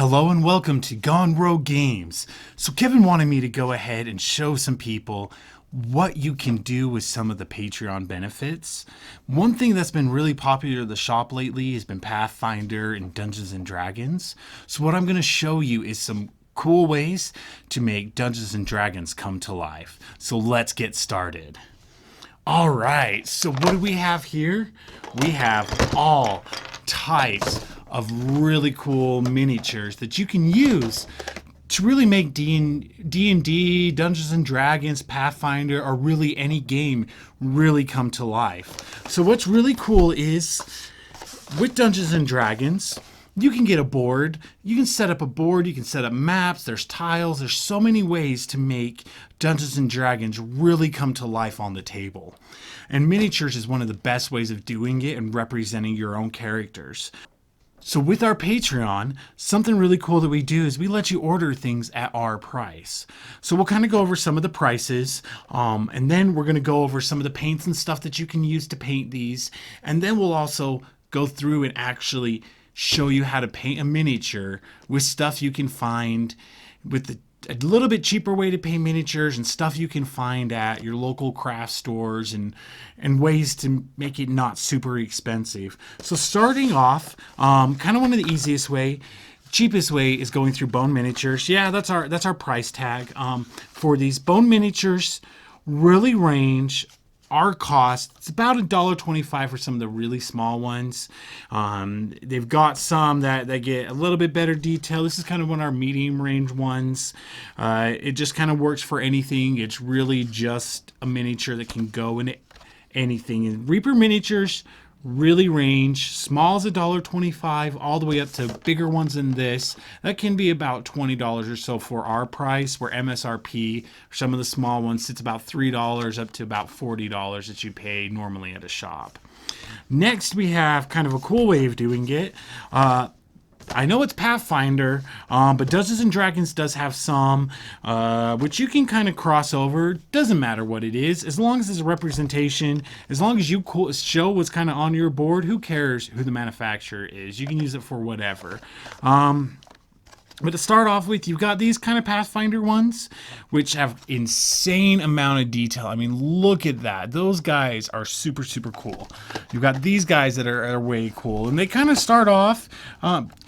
Hello and welcome to Gone Rogue Games. So Kevin wanted me to go ahead and show some people what you can do with some of the Patreon benefits. One thing that's been really popular in the shop lately has been Pathfinder and Dungeons and Dragons. So what I'm going to show you is some cool ways to make Dungeons and Dragons come to life. So let's get started. All right, so what do we have here? We have all types of really cool miniatures that you can use to really make D&D, Dungeons and Dragons, Pathfinder, or really any game really come to life. So what's really cool is with Dungeons and Dragons, you can get a board, you can set up a board, you can set up maps, there's tiles, there's so many ways to make Dungeons and Dragons really come to life on the table. And miniatures is one of the best ways of doing it and representing your own characters. So with our Patreon, something really cool that we do is we let you order things at our price. So we'll kind of go over some of the prices, and then we're going to go over some of the paints and stuff that you can use to paint these. And then we'll also go through and actually show you how to paint a miniature with stuff you can find with a little bit cheaper way to paint miniatures and stuff you can find at your local craft stores and ways to make it not super expensive. So starting off, kind of one of the cheapest way is going through Bone Miniatures. Yeah, that's our price tag for these. Bone Miniatures really range. Our cost, it's about $1.25 for some of the really small ones. They've got some that get a little bit better detail. This is kind of one of our medium range ones. It just kind of works for anything. It's really just a miniature that can go in anything. And Reaper miniatures really range. Small is $1.25 all the way up to bigger ones than this. That can be about $20 or so for our price, where MSRP for some of the small ones sits about $3 up to about $40 that you pay normally at a shop. Next, we have kind of a cool way of doing it. I know it's Pathfinder, but Dungeons and Dragons does have some, which you can kind of cross over. Doesn't matter what it is, as long as there's a representation, as long as you show what's kind of on your board. Who cares who the manufacturer is? You can use it for whatever. But to start off with, you've got these kind of Pathfinder ones, which have insane amount of detail. I mean, look at that. Those guys are super, super cool. You've got these guys that are way cool. And they kind of start off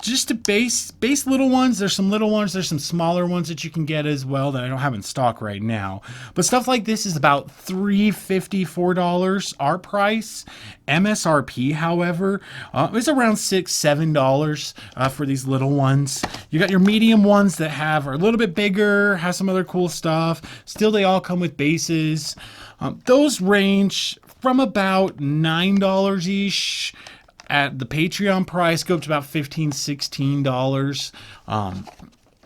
just to base little ones. There's some little ones. There's some smaller ones that you can get as well that I don't have in stock right now. But stuff like this is about $3.50, $4 our price. MSRP, however, is around $6, $7 for these little ones. You got your medium ones that are a little bit bigger, have some other cool stuff. Still, they all come with bases. Those range from about $9-ish at the Patreon price, go up to about $15, $16.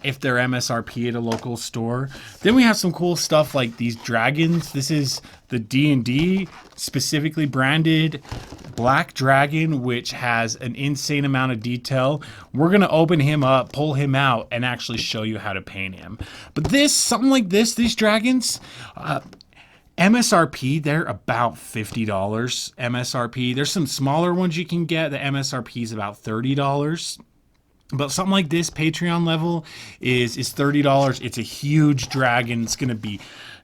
If they're MSRP at a local store. Then we have some cool stuff like these dragons. This is the D&D specifically branded Black Dragon, which has an insane amount of detail. We're going to open him up, pull him out, and actually show you how to paint him. But something like this, these dragons, MSRP, they're about $50 MSRP. There's some smaller ones you can get. The MSRP is about $30. But something like this, Patreon level, is $30. It's a huge dragon.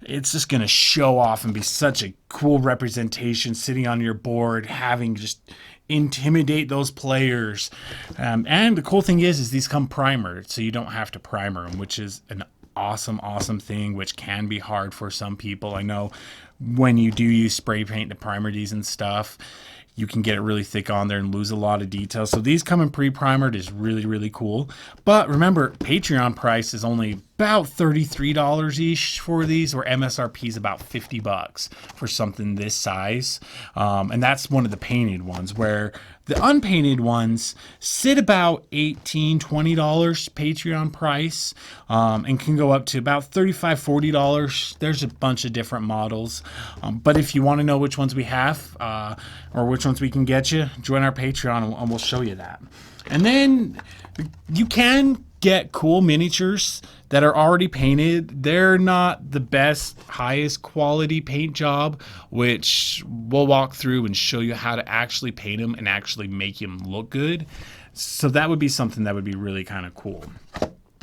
It's just going to show off and be such a cool representation sitting on your board, having just intimidate those players. And the cool thing is these come primered, so you don't have to primer them, which is an awesome thing, which can be hard for some people. I know when you do use spray paint to primer these and stuff, you can get it really thick on there and lose a lot of detail. So these come in pre-primered is really, really cool. But remember, Patreon price is only about $33-ish for these, where MSRP is about $50 for something this size. And that's one of the painted ones, where the unpainted ones sit about $18, $20 Patreon price, and can go up to about $35, $40. There's a bunch of different models. But if you want to know which ones we have, or which ones we can get you, join our Patreon and we'll show you that. And then you can get cool miniatures that are already painted. They're not the best, highest quality paint job, which we'll walk through and show you how to actually paint them and actually make them look good. So that would be something that would be really kind of cool.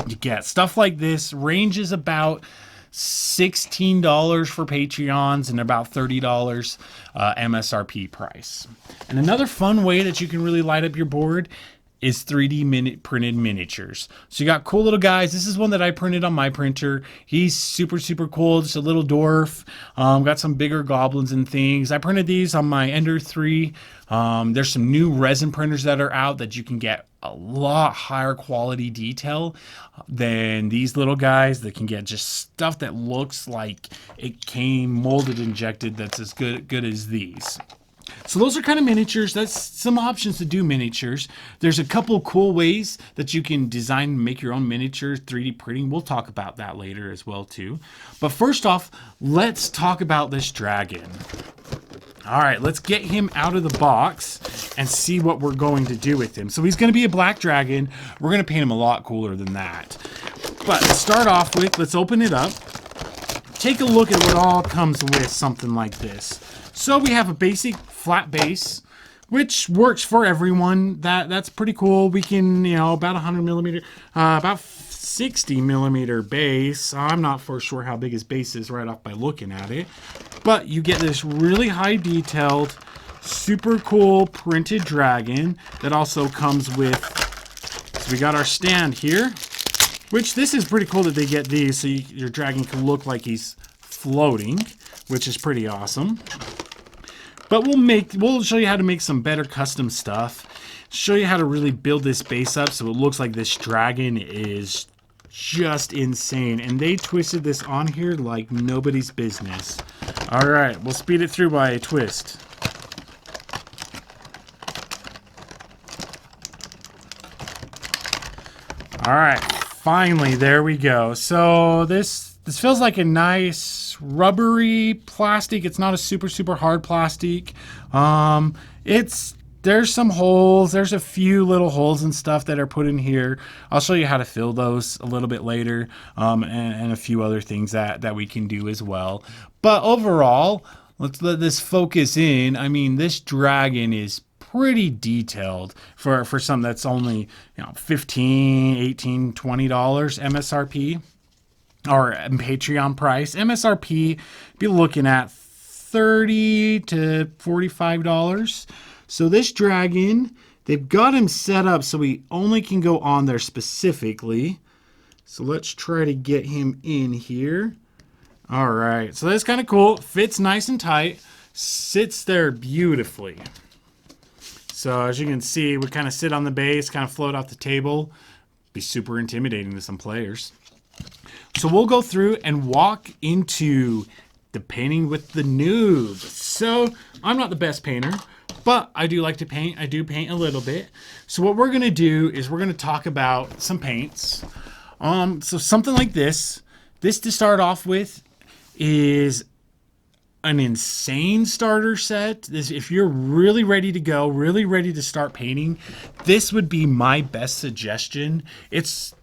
You get stuff like this, ranges about $16 for Patreons and about $30 MSRP price. And another fun way that you can really light up your board is 3D printed miniatures. So you got cool little guys. This is one that I printed on my printer. He's super, super cool. Just a little dwarf. Got some bigger goblins and things. I printed these on my Ender 3. There's some new resin printers that are out that you can get a lot higher quality detail than these little guys that can get just stuff that looks like it came molded, injected, that's as good as these. So those are kind of miniatures. That's some options to do miniatures. There's a couple cool ways that you can design and make your own miniatures, 3D printing. We'll talk about that later as well too. But first off, let's talk about this dragon. All right, let's get him out of the box and see what we're going to do with him. So he's going to be a black dragon. We're going to paint him a lot cooler than that. But to start off with, let's open it up. Take a look at what all comes with something like this. So we have a basic flat base, which works for everyone. That's pretty cool. We can, about 100 millimeter, about 60 millimeter base. I'm not for sure how big his base is right off by looking at it. But you get this really high detailed, super cool printed dragon that also comes with, so we got our stand here, which this is pretty cool that they get these so your dragon can look like he's floating, which is pretty awesome. But we'll show you how to make some better custom stuff. Show you how to really build this base up so it looks like this dragon is just insane. And they twisted this on here like nobody's business. All right, we'll speed it through by a twist. All right, finally, there we go. So this feels like a nice rubbery plastic. It's not a super, super hard plastic. There's some holes. There's a few little holes and stuff that are put in here. I'll show you how to fill those a little bit later, and a few other things that we can do as well. But overall, let's let this focus in. I mean, this dragon is pretty detailed for something that's only $15, $18, $20 MSRP. Or Patreon price. MSRP, be looking at $30 to $45. So this dragon, they've got him set up so he only can go on there specifically. So let's try to get him in here. All right, so that's kind of cool. Fits nice and tight, sits there beautifully. So as you can see, we kind of sit on the base, kind of float off the table. Be super intimidating to some players. So we'll go through and walk into the painting with the noob. So I'm not the best painter, but I do like to paint. I do paint a little bit. So what we're going to do is we're going to talk about some paints. So something like this. This to start off with is an insane starter set. If you're really ready to go, really ready to start painting, this would be my best suggestion. It's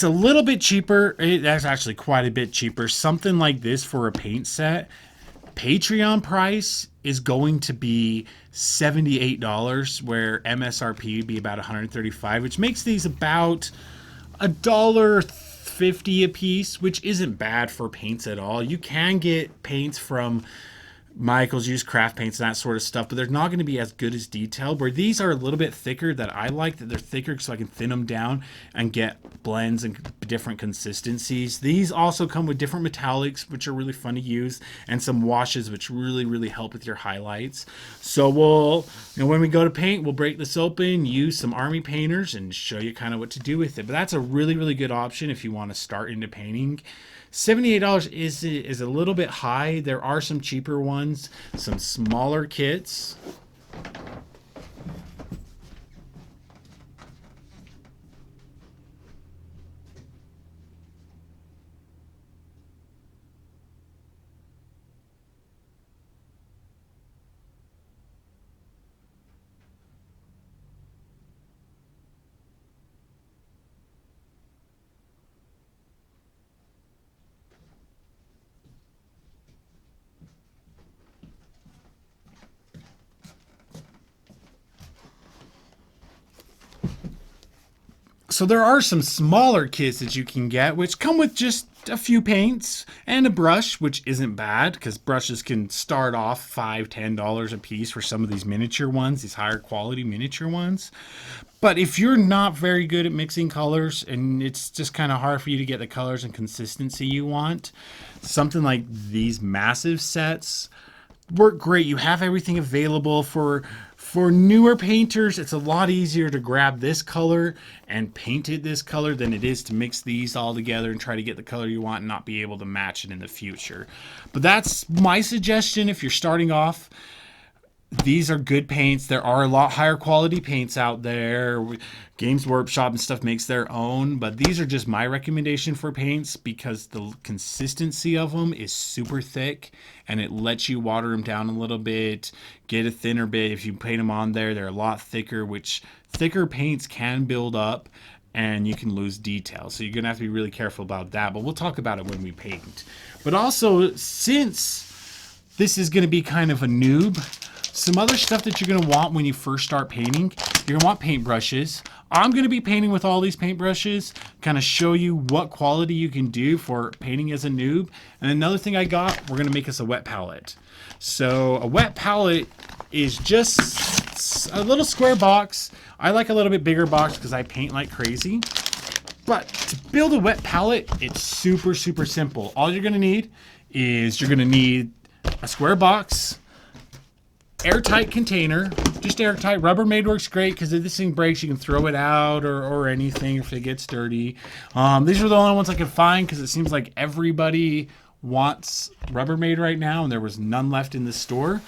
a little bit cheaper. That's actually quite a bit cheaper. Something like this for a paint set, Patreon price is going to be $78, where MSRP would be about $135, which makes these about $1.50 a piece, which isn't bad for paints at all. You can get paints from Michael's Used Craft Paints and that sort of stuff, but they're not going to be as good as detailed, where these are a little bit thicker. That I like that they're thicker so I can thin them down and get blends and different consistencies. These also come with different metallics, which are really fun to use, and some washes, which really help with your highlights. So when we go to paint, we'll break this open, use some army painters, and show you kind of what to do with it. But that's a really good option if you want to start into painting. $78 is a little bit high. There are some cheaper ones, some smaller kits. So there are some smaller kits that you can get, which come with just a few paints and a brush, which isn't bad because brushes can start off $5-10 a piece for some of these miniature ones, these higher quality miniature ones. But if you're not very good at mixing colors and it's just kind of hard for you to get the colors and consistency you want, something like these massive sets work great. You have everything available. For newer painters, it's a lot easier to grab this color and paint it this color than it is to mix these all together and try to get the color you want and not be able to match it in the future. But that's my suggestion if you're starting off. These are good paints. There are a lot higher quality paints out there. Games Workshop and stuff makes their own, but these are just my recommendation for paints because the consistency of them is super thick and it lets you water them down a little bit, get a thinner bit. If you paint them on there, they're a lot thicker, which thicker paints can build up and you can lose detail. So you're gonna have to be really careful about that, but we'll talk about it when we paint. But also, since this is gonna be kind of a noob, some other stuff that you're going to want when you first start painting, you're going to want paintbrushes. I'm going to be painting with all these paintbrushes, kind of show you what quality you can do for painting as a noob. And another thing I got, we're going to make us a wet palette. So a wet palette is just a little square box. I like a little bit bigger box because I paint like crazy. But to build a wet palette, it's super, super simple. All you're going to need is you're going to need a square box, airtight container, just airtight. Rubbermaid works great because if this thing breaks, you can throw it out or anything if it gets dirty. These are the only ones I could find because it seems like everybody wants Rubbermaid right now and there was none left in the store.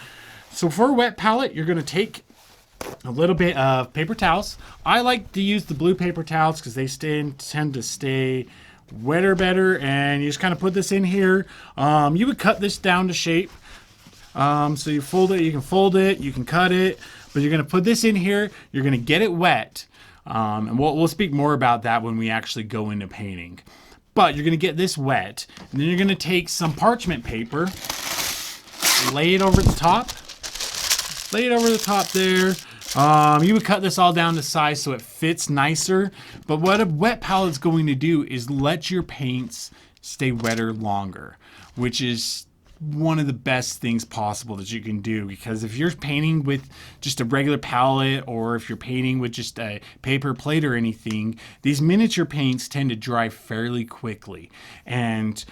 So for a wet palette, you're going to take a little bit of paper towels. I like to use the blue paper towels because they tend to stay wetter better, and you just kind of put this in here. You would cut this down to shape. So you fold it, you can fold it, you can cut it, but you're going to put this in here, you're going to get it wet, and we'll speak more about that when we actually go into painting. But you're going to get this wet, and then you're going to take some parchment paper, lay it over the top there. You would cut this all down to size so it fits nicer, but what a wet palette's going to do is let your paints stay wetter longer, which is one of the best things possible that you can do, because if you're painting with just a regular palette or if you're painting with just a paper plate or anything, these miniature paints tend to dry fairly quickly. And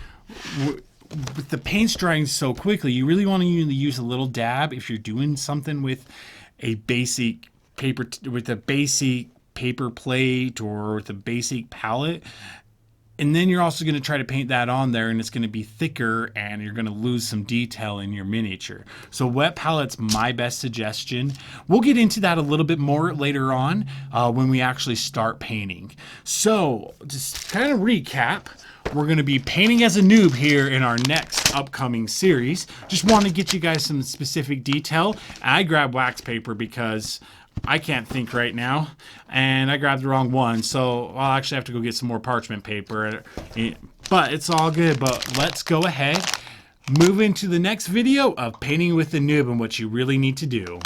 with the paints drying so quickly, you really want to use a little dab if you're doing something with a basic paper plate or with a basic palette. And then you're also going to try to paint that on there and it's going to be thicker and you're going to lose some detail in your miniature. So wet palette's my best suggestion. We'll get into that a little bit more later on when we actually start painting. So just kind of recap, we're going to be painting as a noob here in our next upcoming series. Just want to get you guys some specific detail. I grabbed wax paper because I can't think right now, and I grabbed the wrong one, so I'll actually have to go get some more parchment paper, but it's all good. But let's go ahead, move into the next video of painting with the noob and what you really need to do.